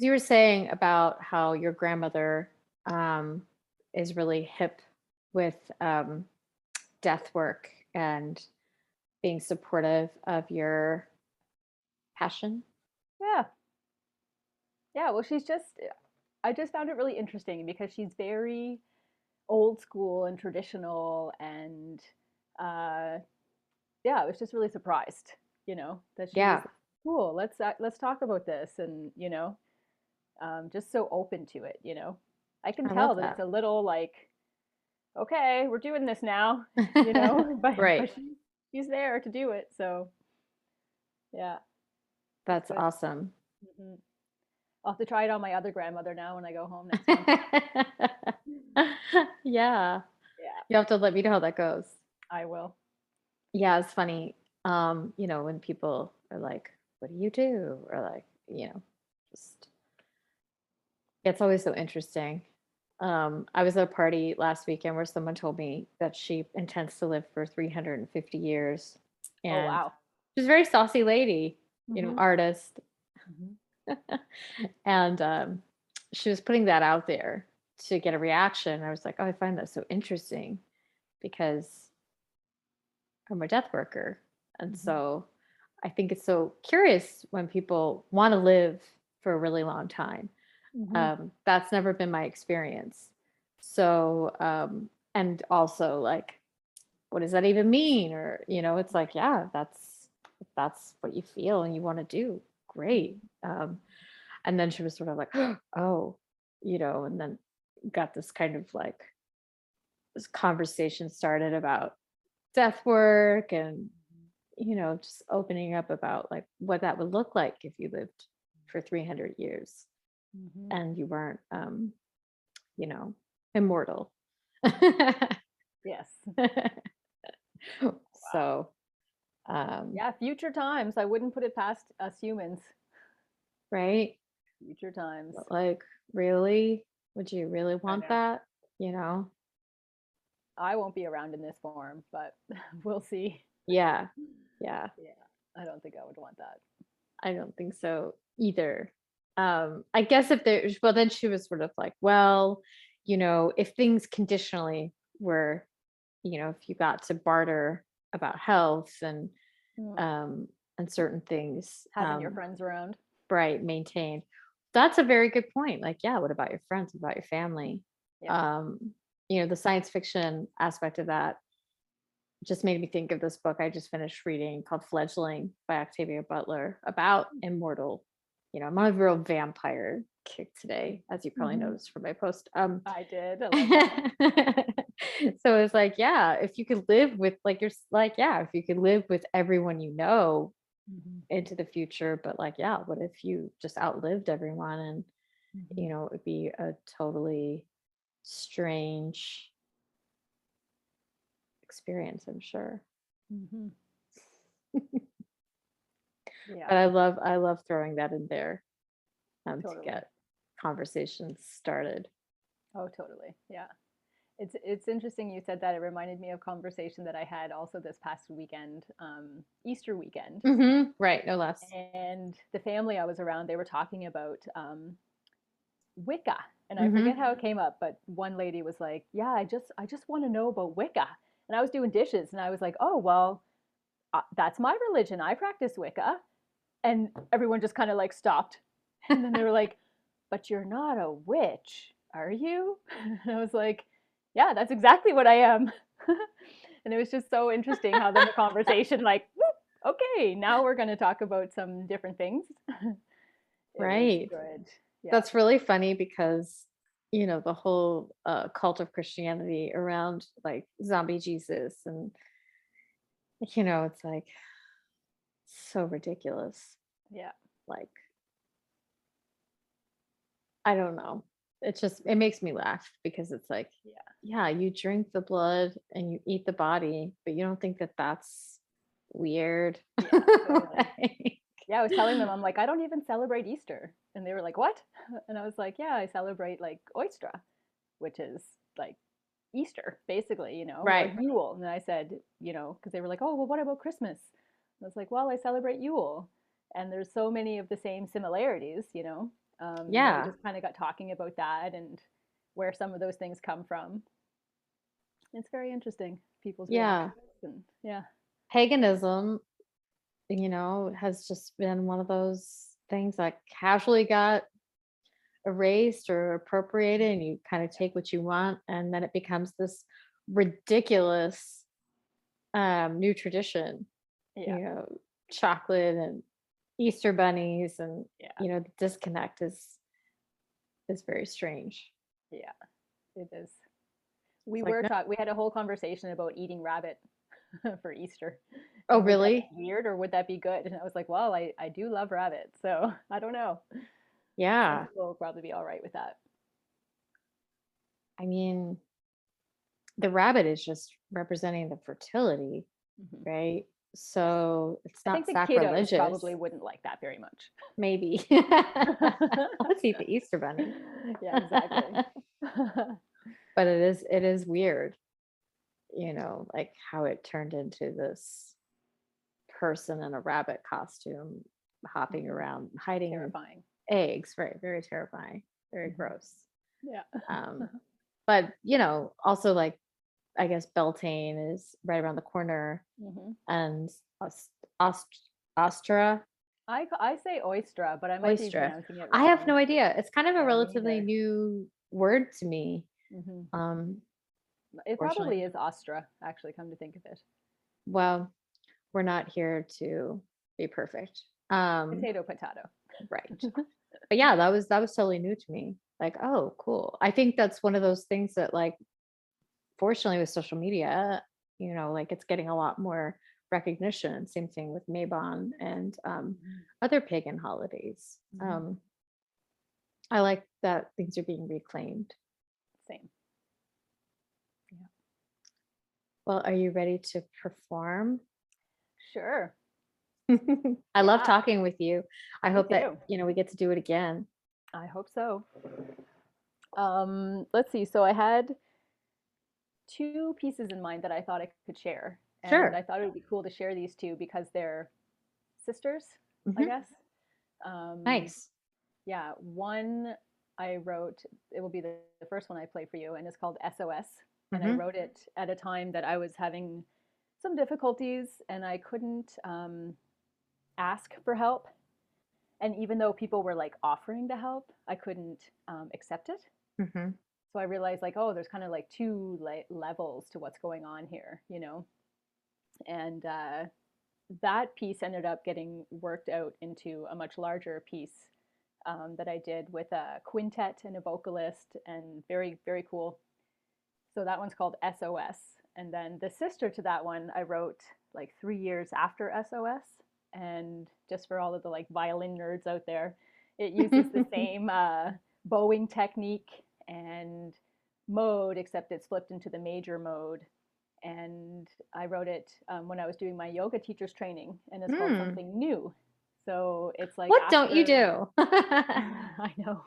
You were saying about how your grandmother um, is really hip with death work and being supportive of your passion. Yeah. Yeah, well, I just found it really interesting because she's very old school and traditional and uh yeah, I was just really surprised, that she was Yeah, like, cool, let's talk about this and, just so open to it, I can I love tell that it's that. a little like, okay, we're doing this now, but Right. she's there to do it. So, yeah, it's That's good. awesome. hmm I'll have to try it on my other grandmother now when I go home next month. Yeah. Yeah, You have to let me know how that goes. I will. Yeah, it's funny. When people are like, what do you do? Or like, just it's always so interesting. I was at a party last weekend where someone told me that she intends to live for 350 years. Oh, And wow. she's a very saucy lady, hmm artist. hmm And she was putting that out there to get a reaction. I was like, oh, I find that so interesting because I'm a death worker. And hmm so I think it's so curious when people want to live for a really long time. hmm That's never been my experience. So, and also like, what does that even mean? Or, it's like, yeah, that's what you feel and you want to do. Great. hmm And then she was sort of like, oh, and then got this kind of like this conversation started about death work and, just opening up about like what that would look like if you lived for 300 years hmm and you weren't, you know, immortal. Yes. Wow. So, um, Yeah, future times. I wouldn't put it past us humans. right? Future times. But like, really? Would you really I want know. that? You know? I won't be around in this form, but we'll see. Yeah. Yeah. Yeah, I don't think I would want that. I don't think so either. I guess if there's, well, then she was sort of like, well, if things conditionally were, if you got to barter about health Mm. um, and certain things, Having your friends around. right, maintained. That's a very good point. Like, yeah, what about your friends? What about your family? Yeah. Um, the science fiction aspect of that just made me think of this book I just finished reading called Fledgling by Octavia Butler about immortal. I'm on a real vampire kick today, as you probably hmm noticed from my post. I did. I So love that. it's like, yeah, if you could live with like you're like, yeah, if you could live with everyone hmm into the future, but like, yeah, what if you just outlived everyone and hmm it would be a totally strange experience, I'm sure. hmm Yeah, But I love throwing that in there to totally. get conversations started. Oh, totally. Yeah. It's interesting you said that. It reminded me of conversation that I had also this past weekend, Easter weekend. Right, no less. And the family I was around, they were talking about Wicca. And I forget Hmm. how it came up, but one lady was like, "Yeah, I just want to know about Wicca." And I was doing dishes and I was like, "Oh, well, that's my religion. I practice Wicca." And everyone just kind of like stopped. And then they were like, "But you're not a witch, are you?" And I was like, "Yeah, that's exactly what I am." And it was just so interesting how then the conversation like, whoop, okay, now we're going to talk about some different things. It was Right. good. Yeah. That's really funny because the whole cult of Christianity around like zombie Jesus and it's like so ridiculous. Yeah. Like, I don't know. It makes me laugh because it's like, Yeah. yeah, you drink the blood and you eat the body, but you don't think that that's weird. Yeah, totally. Like, Yeah, I was telling them, I'm like, I don't even celebrate Easter. And they were like, what? And I was like, yeah, I celebrate like Oistra, which is like Easter, basically, or right. Yule. And I said, because they were like, oh, well, what about Christmas? And I was like, well, I celebrate Yule. And there's so many of the same similarities. And we Yeah. just kind of got talking about that and where some of those things come from. It's very interesting, people's Yeah. reactions. And yeah. Paganism, has just been one of those things that casually got erased or appropriated, and you kind of take what you want, and then it becomes this ridiculous new tradition, Yeah. you know, chocolate and Easter bunnies, and Yeah. the disconnect is very strange. Yeah. It is. It's We like, were no. taught, we had a whole conversation about eating rabbit for Easter. Oh, And would that really? be weird or would that be good? And I was like, well, I do love rabbit. So I don't know. Some Yeah. people will probably be all right with that. I mean, the rabbit is just representing the fertility, Hmm. right? Yeah. So it's I think not the kiddos sacrilegious. probably wouldn't like that very much. Maybe. Let's eat the Easter bunny. Yeah, exactly. But it is weird, like how it turned into this person in a rabbit costume hopping Mhm. around hiding Terrifying. eggs, right? Very terrifying, very Hmm. gross. Yeah. Um, but also, like, I guess Beltane is right around the corner, Hmm. and Ost- Ostra, I say oyster, but I might be Oystra. pronouncing it I have wrong. no idea. It's kind of a Yeah, me relatively neither. new word to me. Hmm. Um, It Fortunately, probably is Astra, actually, come to think of it. well, we're not here to be perfect. Potato, potato. Right. But yeah, that was totally new to me. Like, oh, cool. I think that's one of those things that, like, fortunately with social media, like, it's getting a lot more recognition. Same thing with Mabon and Mhm. other pagan holidays. Mhm. I like that things are being reclaimed. Same. Yeah. Well, are you ready to perform? Sure. I love Yeah, talking with you. I me hope that, too. we get to do it again. I hope so. Let's see. So I had two pieces in mind that I thought I could share, and Sure. I thought it would be cool to share these two because they're sisters, I Hmm. guess. Um, Nice. yeah, one I wrote. It will be the first one I play for you, and it's called SOS. And I Hmm. wrote it at a time that I was having some difficulties, and I couldn't ask for help. And even though people were like offering to help, I couldn't accept it. Hmm. So I realized like, oh, there's kind of like two levels to what's going on here, you know. And that piece ended up getting worked out into a much larger piece that I did with a quintet and a vocalist, and very very cool. So that one's called SOS. And then the sister to that one I wrote like 3 years after SOS. And just for all of the like violin nerds out there, it uses the same bowing technique and mode, except it's flipped into the major mode. And I wrote it when I was doing my yoga teacher's training, and it's called Hmm. Something New. So it's like What don't you after, do? I know,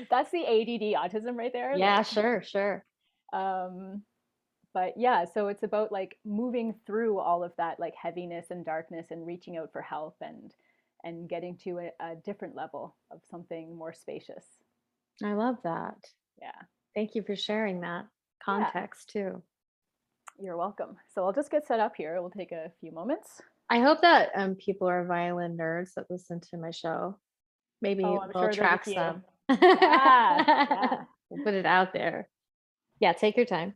that's the ADD autism right there. Yeah, Like, sure, sure. um, but yeah, so it's about like moving through all of that like heaviness and darkness and reaching out for help and getting to a different level of something more spacious. I love that. Yeah. Thank you for sharing that Yeah, context too. you're welcome. So I'll just get set up here. It will take a few moments. I hope that people are violin nerds that listen to my show. Maybe Oh, I'm we'll sure there's a attract few. some. Yeah, yeah. We'll put it out there. Yeah, take your time.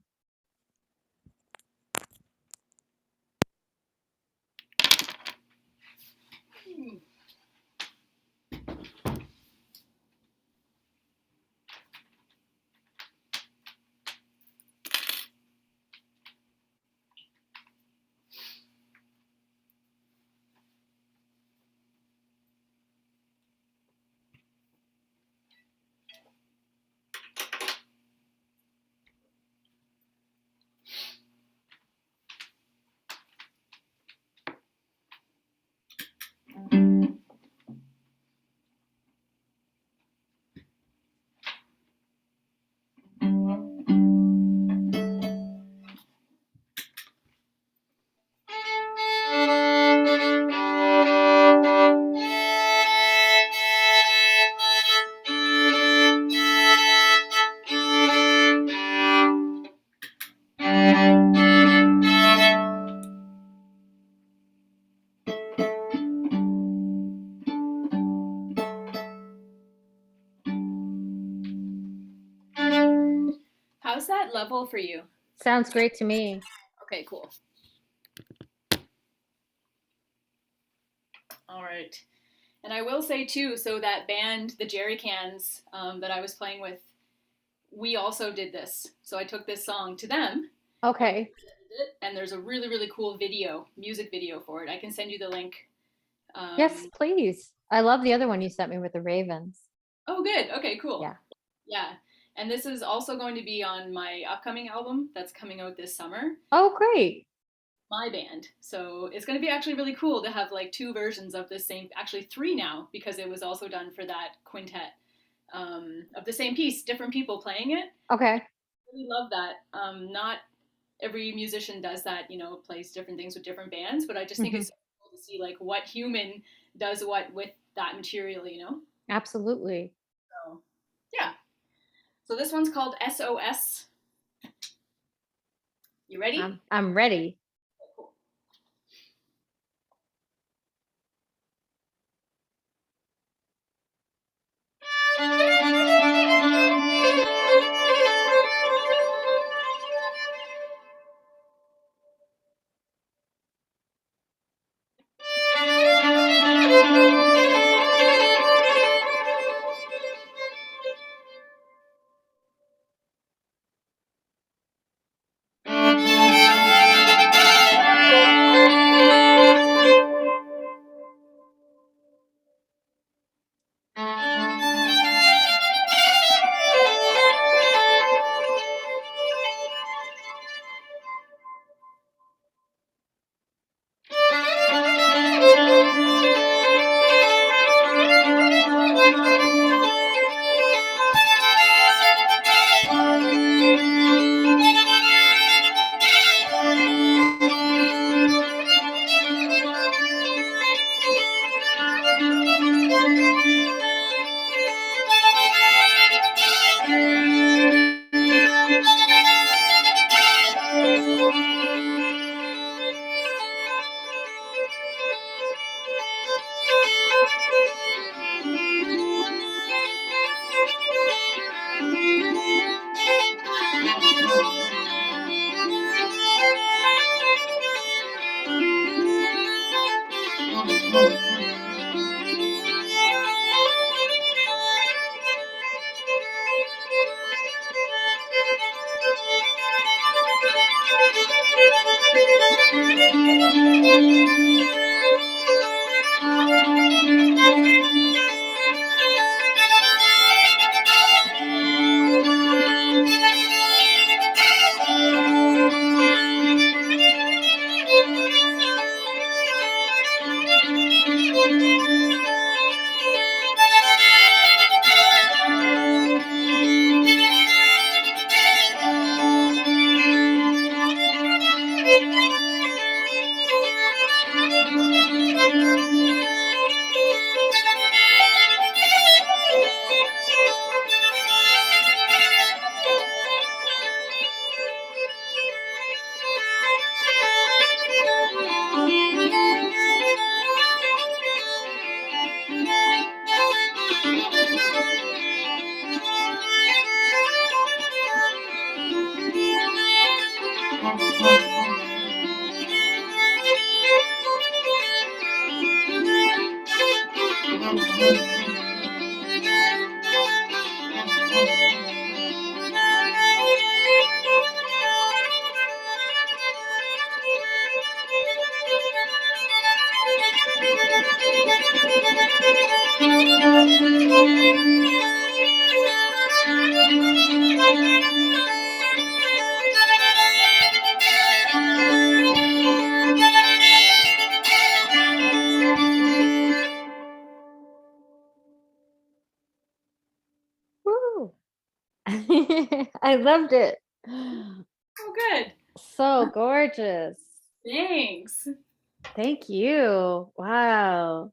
how's that level for you? Sounds great to me. Okay, cool. All right. And I will say too, so that band, the Jerry Cans, that I was playing with, we also did this. So I took this song to them, and we Okay. presented it, and there's a really, really cool music video for it. I can send you the link. Yes, Um, please. I love the other one you sent me with the ravens. oh, good. Okay, cool. Yeah. Yeah. And this is also going to be on my upcoming album that's coming out this summer. Oh, great. My band. So it's going to be actually really cool to have like two versions of the same, actually three now, because it was also done for that quintet of the same piece, different people playing it. Okay. I really love that. Not every musician does that, plays different things with different bands, but I just think Hmm. it's so cool to see like what human does what with that material. Absolutely. So yeah. So this one's called SOS. You ready? I'm ready. Cool. Woo. I loved it. Oh, good. So gorgeous. Thanks. Thank you. Wow.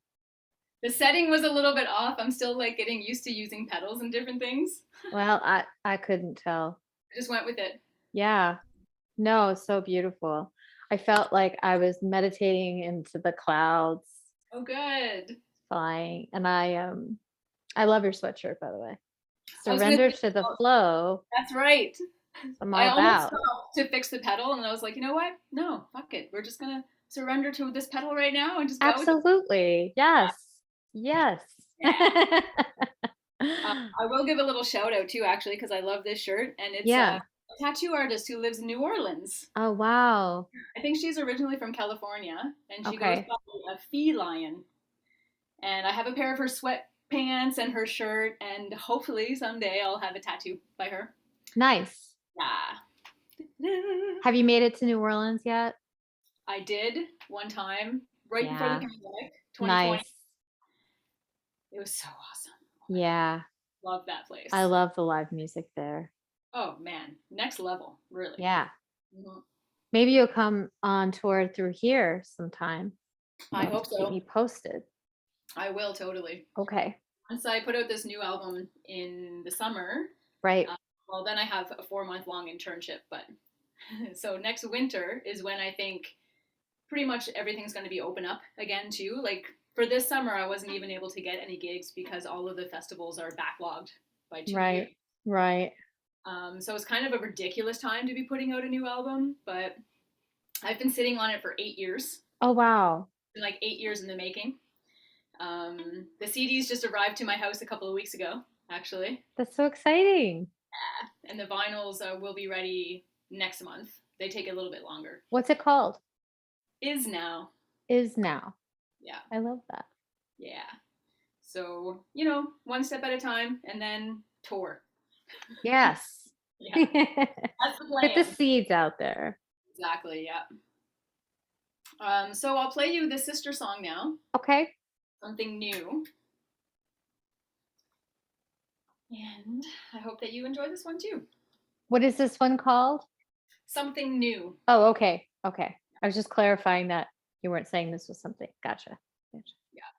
The setting was a little bit off. I'm still like getting used to using pedals and different things. Well, I couldn't tell. I just went with it. Yeah. No, it's so beautiful. I felt like I was meditating into the clouds, Oh, good. flying, and I love your sweatshirt, by the way. I was gonna Surrender say, to the oh, flow. that's right. I'm I all almost about. stopped to fix the pedal, and I was like, you know what? No, fuck it. We're just gonna surrender to this pedal right now and just go with it. Absolutely. Yes. Yes. Yeah. I will give a little shout out too, actually, because I love this shirt, and it's Yeah. a tattoo artist who lives in New Orleans. Oh, wow. I think she's originally from California, and she goes Okay. by a feline. And I have a pair of her sweatpants and her shirt, and hopefully someday I'll have a tattoo by her. Nice. Yeah. Have you made it to New Orleans yet? I did one time right before the Yeah. pandemic, 2020. Nice. It was so awesome. Yeah. Love that place. I love the live music there. Oh man, next level, really. Yeah. Mhm. Maybe you'll come on tour through here sometime. I hope Keep so. me posted. I will totally. Okay. Once I put out this new album in the summer, Right. well, then I have a 4-month long internship. But so next winter is when I think pretty much everything's going to be open up again too. Like for this summer, I wasn't even able to get any gigs because all of the festivals are backlogged by 2 years. Right. Right. So it's kind of a ridiculous time to be putting out a new album, but I've been sitting on it for 8 years. Oh, wow. Been like 8 years in the making. The CDs just arrived to my house a couple of weeks ago, actually. That's so exciting. Yeah. And the vinyls will be ready next month. They take a little bit longer. What's it called? Is now. Is now. Yeah. I love that. Yeah. So, one step at a time and then tour. Yes. Yeah. That's the plan. Put the seeds out there. Exactly, yeah. So I'll play you the sister song now. Okay. Something new. And I hope that you enjoy this one too. What is this one called? Something new. Oh, okay. Okay. I was just clarifying that you weren't saying this was something. Gotcha. Yeah.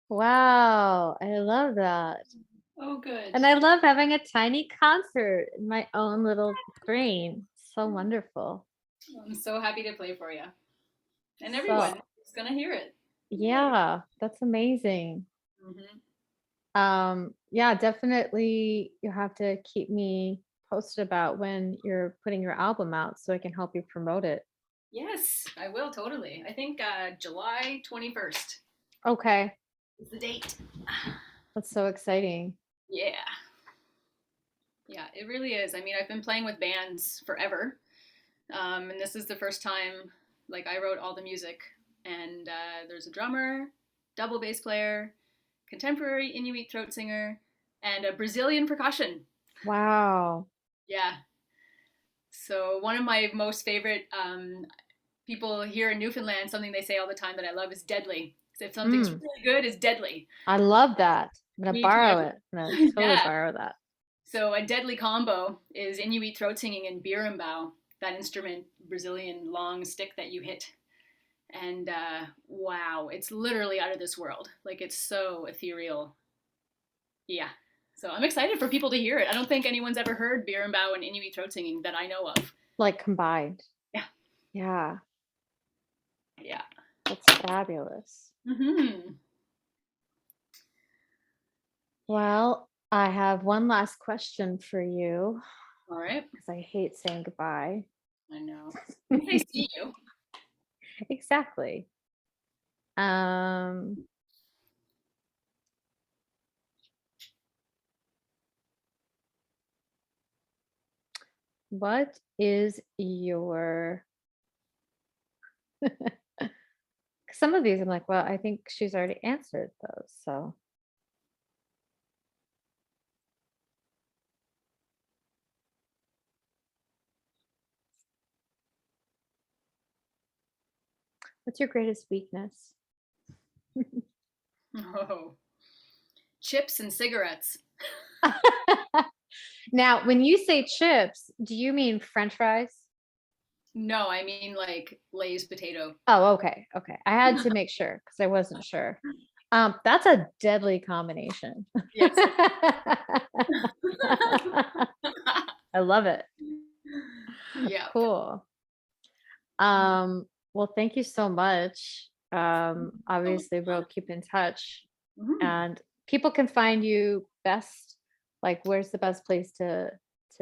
Wow. I love that. Oh, good. And I love having a tiny concert in my own little screen. So wonderful. I'm so happy to play for you. And So, everyone is going to hear it. yeah, that's amazing. Mm-hmm. Yeah, definitely you have to keep me posted about when you're putting your album out so I can help you promote it. Yes, I will totally. I think July 21st Okay. is the date. That's so exciting. Yeah. Yeah, it really is. I mean, I've been playing with bands forever. And this is the first time, like, I wrote all the music. And there's a drummer, double bass player, contemporary Inuit throat singer, and a Brazilian percussion. Wow. Yeah. So one of my most favorite people here in Newfoundland, something they say all the time that I love is deadly. So if something's Mm, really good, it's deadly. I love that. I'm gonna Me borrow too. it. I'm gonna totally Yeah. borrow that. So a deadly combo is Inuit throat singing and berimbau, that instrument, Brazilian long stick that you hit. And wow, it's literally out of this world. Like it's so ethereal. Yeah. So I'm excited for people to hear it. I don't think anyone's ever heard berimbau and Inuit throat singing that I know of. Like combined. Yeah. Yeah. Yeah. That's fabulous. Mm-hmm. Well, I have one last question for you All right. because I hate saying goodbye. I know. If they see you. Exactly. Um, what is your some of these I'm like, well, I think she's already answered those. So what's your greatest weakness? Oh. Chips and cigarettes. Now, when you say chips, do you mean French fries? No, I mean like Lay's potato. Oh, okay. Okay. I had to make sure because I wasn't sure. That's a deadly combination. Yes. I love it. Yeah. Cool. Well, thank you so much. Obviously we'll keep in touch Mhm. and people can find you best. Like, where's the best place to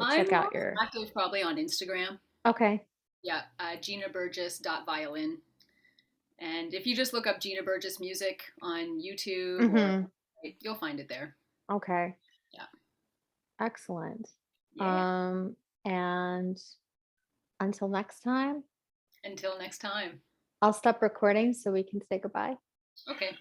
I'm check out most your active probably on Instagram. Okay. Yeah, GinaBurgess.violin. And if you just look up Gina Burgess music on YouTube or Mm-hmm. you'll find it there. Okay. Yeah. Excellent. Yeah. And until next time, Until next time. I'll stop recording so we can say goodbye. Okay.